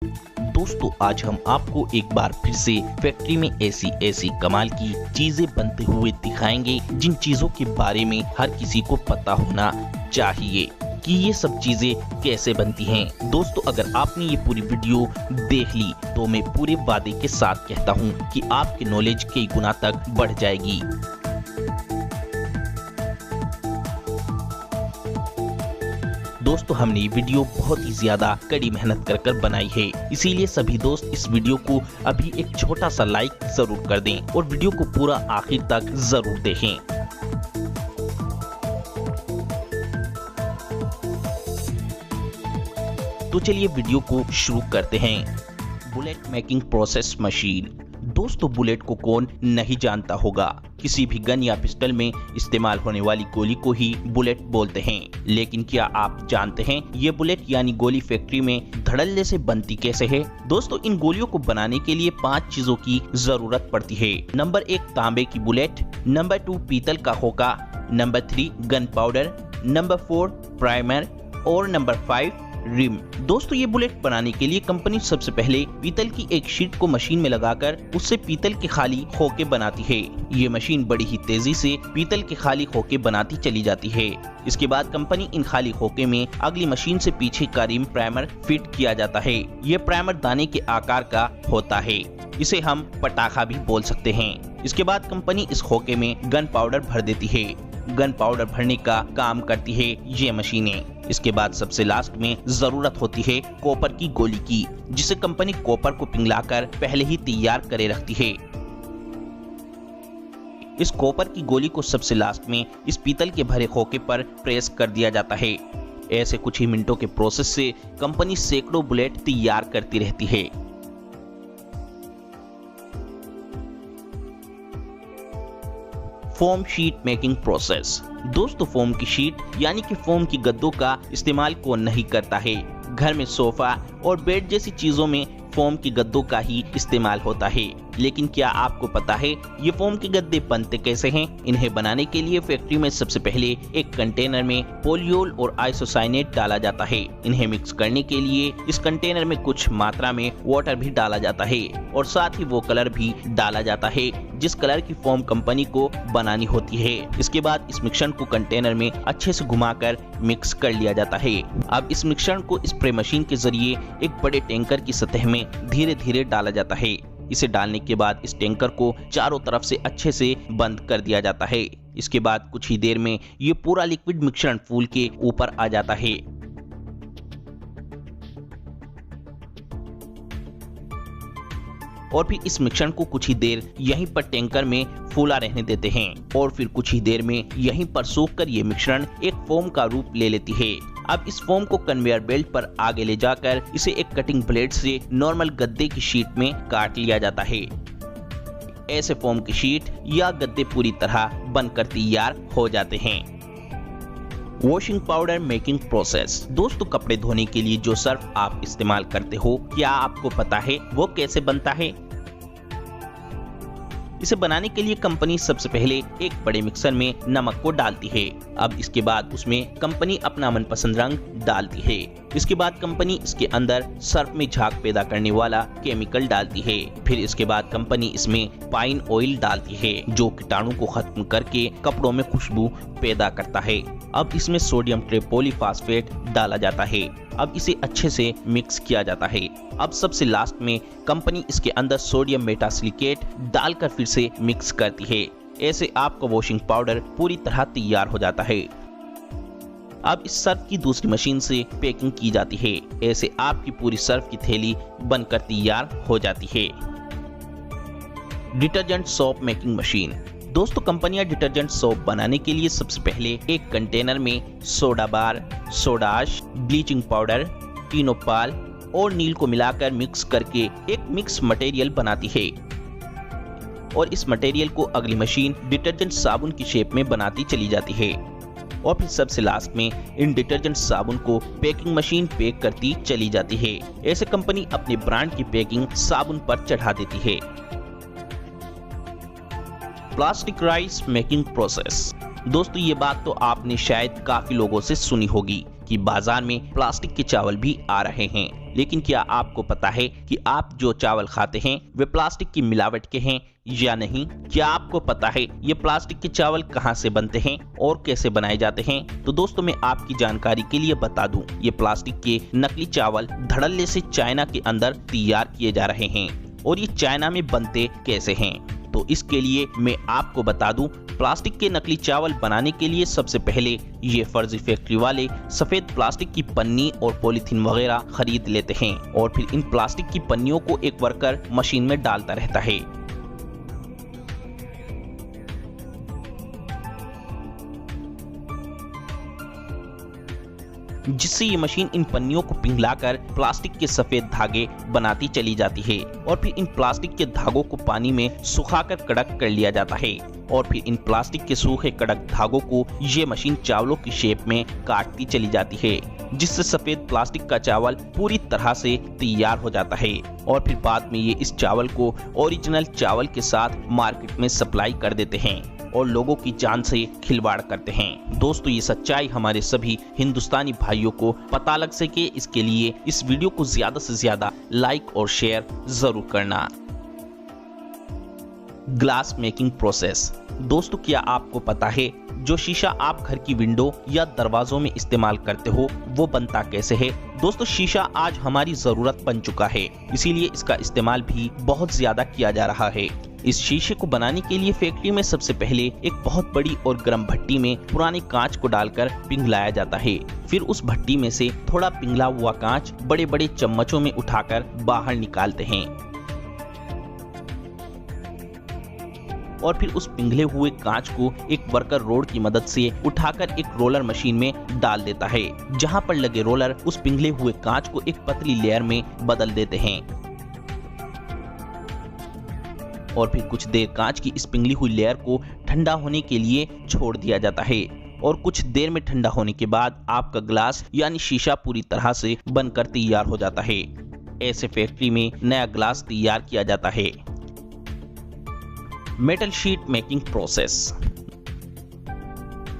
दोस्तों आज हम आपको एक बार फिर से फैक्ट्री में ऐसी कमाल की चीजें बनते हुए दिखाएंगे जिन चीजों के बारे में हर किसी को पता होना चाहिए कि ये सब चीजें कैसे बनती हैं। दोस्तों अगर आपने ये पूरी वीडियो देख ली तो मैं पूरे वादे के साथ कहता हूँ कि आपकी नॉलेज कई गुना तक बढ़ जाएगी। दोस्तों हमने ये वीडियो बहुत ही ज्यादा कड़ी मेहनत कर बनाई है, इसीलिए सभी दोस्त इस वीडियो को अभी एक छोटा सा लाइक जरूर कर दें और वीडियो को पूरा आखिर तक जरूर देखें। तो चलिए वीडियो को शुरू करते हैं। Bullet making process machine. दोस्तों बुलेट को कौन नहीं जानता होगा, किसी भी गन या पिस्टल में इस्तेमाल होने वाली गोली को ही बुलेट बोलते हैं। लेकिन क्या आप जानते हैं ये बुलेट यानी गोली फैक्ट्री में धड़ल्ले से बनती कैसे है? दोस्तों इन गोलियों को बनाने के लिए 5 चीजों की जरूरत पड़ती है। नंबर 1 तांबे की बुलेट, नंबर 2 पीतल का खोखा, number 3 gun powder, number 4 primer और नंबर 5 रिम। दोस्तों ये बुलेट बनाने के लिए कंपनी सबसे पहले पीतल की एक शीट को मशीन में लगाकर उससे पीतल के खाली खोखे बनाती है। ये मशीन बड़ी ही तेजी से पीतल के खाली खोखे बनाती चली जाती है। इसके बाद कंपनी इन खाली खोखे में अगली मशीन से पीछे का रिम प्राइमर फिट किया जाता है। ये प्राइमर दाने के आकार का होता है, इसे हम पटाखा भी बोल सकते हैं। इसके बाद कंपनी इस खोखे में गन पाउडर भर देती है। गन पाउडर भरने का काम करती है ये मशीनें। इसके बाद सबसे लास्ट में जरूरत होती है कॉपर की गोली की, जिसे कंपनी कॉपर को पिघलाकर पहले ही तैयार करे रखती है। इस कॉपर की गोली को सबसे लास्ट में इस पीतल के भरे खोखे पर प्रेस कर दिया जाता है। ऐसे कुछ ही मिनटों के प्रोसेस से कंपनी सैकड़ों बुलेट तैयार करती रहती है। Foam sheet making process. दोस्तों फोम की शीट यानी कि फोम की गद्दों का इस्तेमाल कौन नहीं करता है। घर में सोफा और बेड जैसी चीजों में फोम की गद्दों का ही इस्तेमाल होता है। लेकिन क्या आपको पता है ये फोम के गद्दे बनते कैसे हैं? इन्हें बनाने के लिए फैक्ट्री में सबसे पहले एक कंटेनर में पॉलियोल और आइसोसाइनेट डाला जाता है। इन्हें मिक्स करने के लिए इस कंटेनर में कुछ मात्रा में वाटर भी डाला जाता है और साथ ही वो कलर भी डाला जाता है जिस कलर की फोम कंपनी को बनानी होती है। इसके बाद इस मिश्रण को कंटेनर में अच्छे से घुमाकर मिक्स कर लिया जाता है। अब इस मिश्रण को स्प्रे मशीन के जरिए एक बड़े टैंकर की सतह में धीरे धीरे डाला जाता है। इसे डालने के बाद इस टैंकर को चारों तरफ से अच्छे से बंद कर दिया जाता है। इसके बाद कुछ ही देर में ये पूरा लिक्विड मिश्रण फूल के ऊपर आ जाता है। और फिर इस मिश्रण को कुछ ही देर यहीं पर टैंकर में फूला रहने देते हैं और फिर कुछ ही देर में यहीं पर सूखकर ये मिश्रण एक फोम का रूप ले लेती है। अब इस फोम को कन्वेयर बेल्ट पर आगे ले जाकर इसे एक कटिंग ब्लेड से नॉर्मल गद्दे की शीट में काट लिया जाता है। ऐसे फोम की शीट या गद्दे पूरी तरह बनकर तैयार हो जाते हैं। Washing powder making process. दोस्तों कपड़े धोने के लिए जो सर्फ आप इस्तेमाल करते हो, क्या आपको पता है वो कैसे बनता है? इसे बनाने के लिए कंपनी सबसे पहले एक बड़े मिक्सर में नमक को डालती है। अब इसके बाद उसमें कंपनी अपना मनपसंद रंग डालती है। इसके बाद कंपनी इसके अंदर सर्फ में झाग पैदा करने वाला केमिकल डालती है। फिर इसके बाद कंपनी इसमें पाइन ऑयल डालती है जो कीटाणु को खत्म करके कपड़ों में खुशबू पैदा करता है। अब इसमें सोडियम ट्रिपॉलीफॉस्फेट डाला जाता है। अब इसे अच्छे से मिक्स किया जाता है। अब सबसे लास्ट में कंपनी इसके अंदर सोडियम मेटासिलिकेट डालकर फिर से मिक्स करती है। ऐसे आपका वॉशिंग पाउडर पूरी तरह तैयार हो जाता है। अब इस सर्फ की दूसरी मशीन से पैकिंग की जाती है। ऐसे आपकी पूरी सर्फ की थैली बनकर तैयार हो जाती है। Detergent soap making machine. दोस्तों कंपनियां डिटर्जेंट सोप बनाने के लिए सबसे पहले एक कंटेनर में सोडा बार, सोडा आश, ब्लीचिंग पाउडर, टिनोपाल और नील को मिलाकर मिक्स करके एक मिक्स मटेरियल बनाती है और इस मटेरियल को अगली मशीन डिटर्जेंट साबुन की शेप में बनाती चली जाती है और फिर सबसे लास्ट में इन डिटर्जेंट साबुन को पैकिंग मशीन पैक करती चली जाती है। ऐसे कंपनी अपने ब्रांड की पैकिंग साबुन पर चढ़ा देती है। Plastic rice making process. दोस्तों ये बात तो आपने शायद काफी लोगों से सुनी होगी क्योंकि बाजार में प्लास्टिक के चावल भी आ रहे हैं। लेकिन क्या आपको पता है कि आप जो चावल खाते हैं वे प्लास्टिक की मिलावट के हैं या नहीं? क्या आपको पता है ये प्लास्टिक के चावल कहां से बनते हैं और कैसे बनाए जाते हैं? तो दोस्तों मैं आपकी जानकारी के लिए बता दूं, ये प्लास्टिक के नकली चावल धड़ल्ले से चाइना के अंदर तैयार किए जा रहे हैं। और ये चाइना में बनते कैसे हैं? तो इसके लिए मैं आपको बता दूं, प्लास्टिक के नकली चावल बनाने के लिए सबसे पहले ये फर्जी फैक्ट्री वाले सफेद प्लास्टिक की पन्नी और पॉलीथीन वगैरह खरीद लेते हैं और फिर इन प्लास्टिक की पन्नियों को एक वर्कर मशीन में डालता रहता है। जिससे ये मशीन इन पन्नियों को पिघलाकर प्लास्टिक के सफेद धागे बनाती चली जाती है और फिर इन प्लास्टिक के धागों को पानी में सुखाकर कड़क कर लिया जाता है और फिर इन प्लास्टिक के सूखे कड़क धागों को ये मशीन चावलों की शेप में काटती चली जाती है, जिससे सफेद प्लास्टिक का चावल पूरी तरह से तैयार हो जाता है और फिर बाद में ये इस चावल को ओरिजिनल चावल के साथ मार्केट में सप्लाई कर देते हैं और लोगों की जान से खिलवाड़ करते हैं। दोस्तों ये सच्चाई हमारे सभी हिंदुस्तानी भाइयों को पता लग सके, इसके लिए इस वीडियो को ज्यादा से ज्यादा लाइक और शेयर जरूर करना। Glass making process. दोस्तों क्या आपको पता है जो शीशा आप घर की विंडो या दरवाजों में इस्तेमाल करते हो वो बनता कैसे है? दोस्तों शीशा आज हमारी जरूरत बन चुका है, इसीलिए इसका इस्तेमाल भी बहुत ज्यादा किया जा रहा है। इस शीशे को बनाने के लिए फैक्ट्री में सबसे पहले एक बहुत बड़ी और गर्म भट्टी में पुराने कांच को डालकर पिघलाया जाता है। फिर उस भट्टी में से थोड़ा पिघला हुआ कांच बड़े बड़े चम्मचों में उठाकर बाहर निकालते हैं और फिर उस पिघले हुए कांच को एक वर्कर रोड की मदद से उठाकर एक रोलर मशीन में डाल देता है, जहां पर लगे रोलर उस पिघले हुए कांच को एक पतली लेयर में बदल देते हैं और फिर कुछ देर कांच की इस पिघली हुई लेयर को ठंडा होने के लिए छोड़ दिया जाता है और कुछ देर में ठंडा होने के बाद आपका ग्लास यानी शीशा पूरी तरह से बनकर तैयार हो जाता है। ऐसे फैक्ट्री में नया ग्लास तैयार किया जाता है। Metal sheet making process.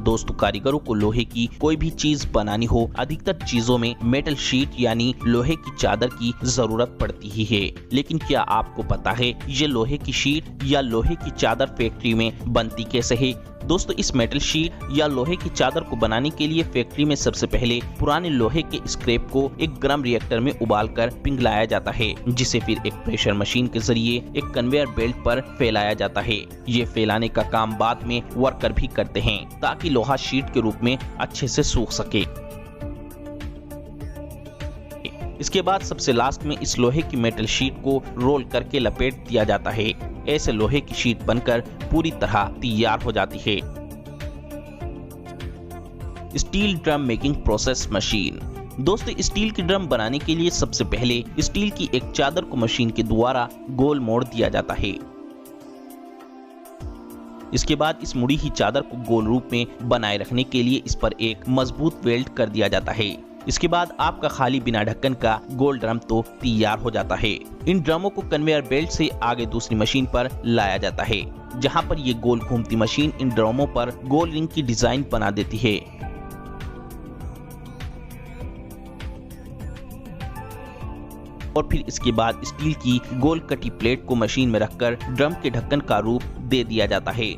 दोस्तों कारीगरों को लोहे की कोई भी चीज बनानी हो, अधिकतर चीजों में मेटल शीट यानी लोहे की चादर की जरूरत पड़ती ही है। लेकिन क्या आपको पता है ये लोहे की शीट या लोहे की चादर फैक्ट्री में बनती कैसे है? दोस्तों इस मेटल शीट या लोहे की चादर को बनाने के लिए फैक्ट्री में सबसे पहले पुराने लोहे के स्क्रैप को एक गर्म रिएक्टर में उबालकर पिघलाया जाता है, जिसे फिर एक प्रेशर मशीन के जरिए एक कन्वेयर बेल्ट पर फैलाया जाता है। ये फैलाने का काम बाद में वर्कर भी करते हैं ताकि लोहा शीट के रूप में अच्छे से सूख सके। इसके बाद सबसे लास्ट में इस लोहे की मेटल शीट को रोल करके लपेट दिया जाता है। ऐसे लोहे की शीट बनकर पूरी तरह तैयार हो जाती है। Steel drum making process machine. दोस्तों स्टील की ड्रम बनाने के लिए सबसे पहले स्टील की एक चादर को मशीन के द्वारा गोल मोड़ दिया जाता है। इसके बाद इस मुड़ी हुई चादर को गोल रूप में बनाए रखने के लिए इस पर एक मजबूत वेल्ड कर दिया जाता है। इसके बाद आपका खाली बिना ढक्कन का गोल ड्रम तो तैयार हो जाता है। इन ड्रमों को कन्वेयर बेल्ट से आगे दूसरी मशीन पर लाया जाता है, जहां पर ये गोल घूमती मशीन इन ड्रमों पर गोल रिंग की डिजाइन बना देती है। और फिर इसके बाद स्टील की गोल कटी प्लेट को मशीन में रखकर ड्रम के ढक्कन का रूप दे दिया जाता है।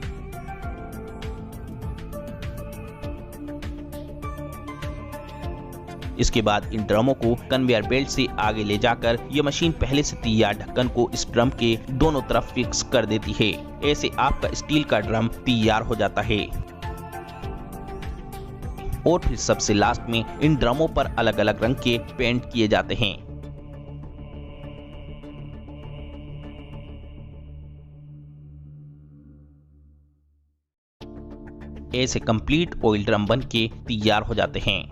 इसके बाद इन ड्रमों को कन्वेयर बेल्ट से आगे ले जाकर ये मशीन पहले से तैयार ढक्कन को इस ड्रम के दोनों तरफ फिक्स कर देती है। ऐसे आपका स्टील का ड्रम तैयार हो जाता है। और फिर सबसे लास्ट में इन ड्रमों पर अलग अलग रंग के पेंट किए जाते हैं। ऐसे कंप्लीट ऑयल ड्रम बन के तैयार हो जाते हैं।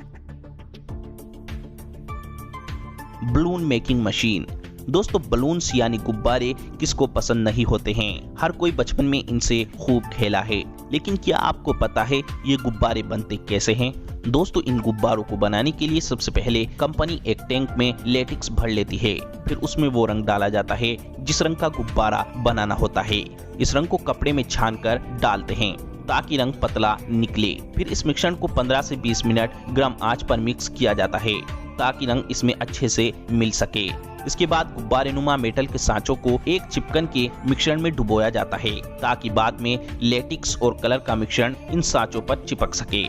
Balloon making machine. दोस्तों बलून्स यानी गुब्बारे किसको पसंद नहीं होते हैं, हर कोई बचपन में इनसे खूब खेला है। लेकिन क्या आपको पता है ये गुब्बारे बनते कैसे हैं? दोस्तों इन गुब्बारों को बनाने के लिए सबसे पहले कंपनी एक टैंक में लेटेक्स भर लेती है, फिर उसमें वो रंग डाला जाता है जिस रंग का गुब्बारा बनाना होता है। इस रंग को कपड़े में छान कर डालते हैं ताकि रंग पतला निकले। फिर इस मिश्रण को 15 से 20 मिनट गर्म आंच पर मिक्स किया जाता है ताकि रंग इसमें अच्छे से मिल सके। इसके बाद गुब्बारे नुमा मेटल के सांचों को एक चिपकन के मिश्रण में डुबोया जाता है ताकि बाद में लेटेक्स और कलर का मिश्रण इन सांचों पर चिपक सके।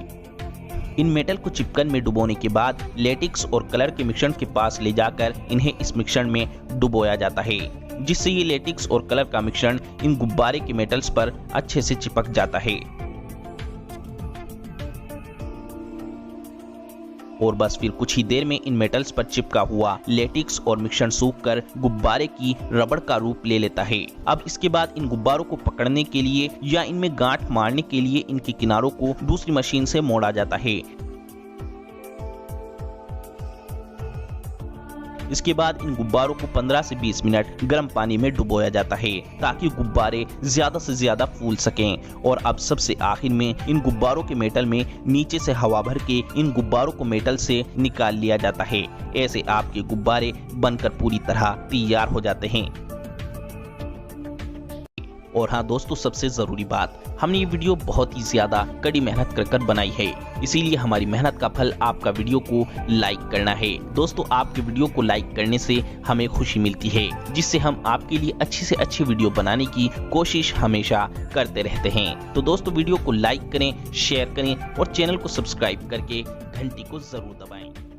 इन मेटल को चिपकन में डुबोने के बाद लेटेक्स और कलर के मिश्रण के पास ले जाकर इन्हें इस मिश्रण में डुबोया जाता है, जिससे ये लेटेक्स और कलर का मिश्रण इन गुब्बारे के मेटल्स पर अच्छे से चिपक जाता है। और बस फिर कुछ ही देर में इन मेटल्स पर चिपका हुआ लेटेक्स और मिश्रण सूखकर गुब्बारे की रबड़ का रूप ले लेता है। अब इसके बाद इन गुब्बारों को पकड़ने के लिए या इनमें गांठ मारने के लिए इनके किनारों को दूसरी मशीन से मोड़ा जाता है। इसके बाद इन गुब्बारों को 15 से 20 मिनट गर्म पानी में डुबोया जाता है ताकि गुब्बारे ज्यादा से ज्यादा फूल सकें। और अब सबसे आखिर में इन गुब्बारों के मेटल में नीचे से हवा भर के इन गुब्बारों को मेटल से निकाल लिया जाता है। ऐसे आपके गुब्बारे बनकर पूरी तरह तैयार हो जाते हैं। और हाँ दोस्तों, सबसे जरूरी बात, हमने ये वीडियो बहुत ही ज्यादा कड़ी मेहनत कर बनाई है, इसीलिए हमारी मेहनत का फल आपका वीडियो को लाइक करना है। दोस्तों, आपके वीडियो को लाइक करने से हमें खुशी मिलती है, जिससे हम आपके लिए अच्छी से अच्छी वीडियो बनाने की कोशिश हमेशा करते रहते हैं। तो दोस्तों, वीडियो को लाइक करें, शेयर करें और चैनल को सब्सक्राइब करके घंटी को जरूर दबाएं।